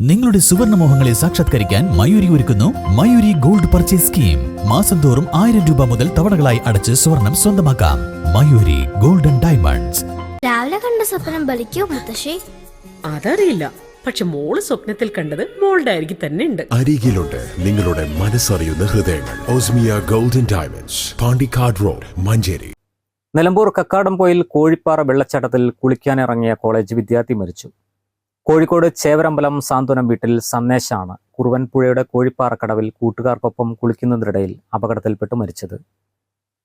നിങ്ങളുടെ സുവർണമോഹങ്ങളെ സാക്ഷാത്കരിക്കാൻ മയൂരി ഒരുക്കുന്നു മയൂരി ഗോൾഡ് പർച്ചേസ് സ്കീം. മാസം തോറും 1000 രൂപ മുതൽ തവണകളായി അടച്ച് സ്വർണം സ്വന്തമാക്കാം. Mayuri golden diamonds. രാവിലെ കണ്ട സ്വപ്നം ബലിക്കോ മുത്തശ്ശി? അതറിയില്ല, പക്ഷെ മോള് സ്വപ്നത്തിൽ കണ്ടത് മോളുടെ അരികിൽ തന്നെ ഉണ്ട്. അരികിലുണ്ട് നിങ്ങളുടെ മനസ്സറിയുന്ന ഹൃദയങ്ങൾ. Osmiya golden diamonds, Pandikkad road, Manjeri. Nilambur Kakkadampoyil Kozhippara വെള്ളച്ചാട്ടത്തിൽ കുളിക്കാനിറങ്ങിയ കോളേജ് വിദ്യാർത്ഥി മരിച്ചു. കോഴിക്കോട് ചേവരമ്പലം സാന്ത്വനം വീട്ടിൽ സന്ദേശാണ് കുറുവൻപുഴയുടെ കോഴിപ്പാറക്കടവിൽ കൂട്ടുകാർക്കൊപ്പം കുളിക്കുന്നതിനിടയിൽ അപകടത്തിൽപ്പെട്ട് മരിച്ചത്.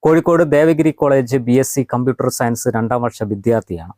Kozhikode Devagiri college BSc computer science 2ാം വർഷ വിദ്യാർത്ഥിയാണ്.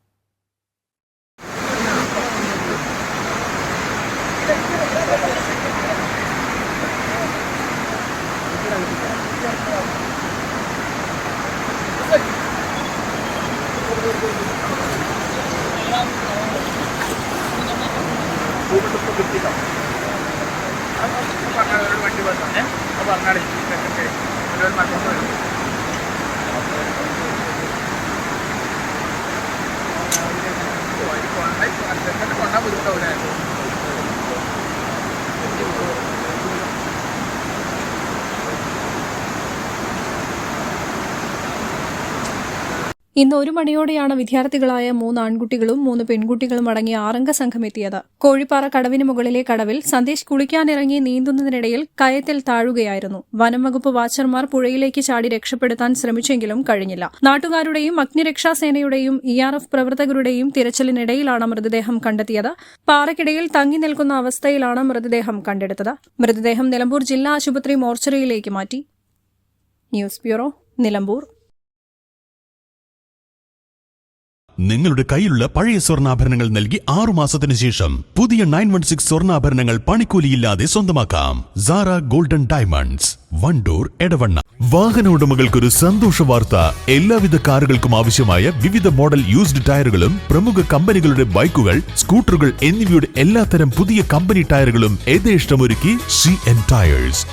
ഇന്ന് 1 മണിയോടെയാണ് വിദ്യാർത്ഥികളായ 3 ആൺകുട്ടികളും 3 പെൺകുട്ടികളും അടങ്ങിയ 6-അംഗ സംഘം എത്തിയത്. കോഴിപ്പാറ കടവിന് മുകളിലെ കടവിൽ സന്ദേശ് കുളിക്കാനിറങ്ങി നീന്തുന്നതിനിടയിൽ കയത്തിൽ താഴുകയായിരുന്നു. വനം വകുപ്പ് വാച്ചർമാർ പുഴയിലേക്ക് ചാടി രക്ഷപ്പെടുത്താൻ ശ്രമിച്ചെങ്കിലും കഴിഞ്ഞില്ല. നാട്ടുകാരുടെയും അഗ്നിരക്ഷാസേനയുടെയും ERF പ്രവർത്തകരുടെയും തിരച്ചിലിനിടയിലാണ് മൃതദേഹം കണ്ടെത്തിയത്. പാറയ്ക്കിടയിൽ തങ്ങി നിൽക്കുന്ന അവസ്ഥയിലാണ് മൃതദേഹം കണ്ടെടുത്തത്. മൃതദേഹം നിലമ്പൂർ ജില്ലാ ആശുപത്രി മോർച്ചറിയിലേക്ക് മാറ്റി. News bureau, Nilambur. നിങ്ങളുടെ കയ്യിലുള്ള പഴയ സ്വർണ്ണാഭരണങ്ങൾ നൽകി 6 മാസത്തിനു ശേഷം പുതിയ 916 സ്വർണ്ണാഭരണങ്ങൾ പണിക്കൂലിയില്ലാതെ സ്വന്തമാക്കാം. Sara golden diamonds, Wandoor, Edavanna. വാഹന ഉടമകൾക്കൊരു സന്തോഷ വാർത്ത. എല്ലാവിധ കാറുകൾക്കും ആവശ്യമായ വിവിധ മോഡൽ യൂസ്ഡ് ടയറുകളും പ്രമുഖ കമ്പനികളുടെ ബൈക്കുകൾ, സ്കൂട്ടറുകൾ എന്നിവയുടെ എല്ലാത്തരം പുതിയ കമ്പനി ടയറുകളും യഥേഷ്ടമൊരുക്കി CN ടയേഴ്സ്.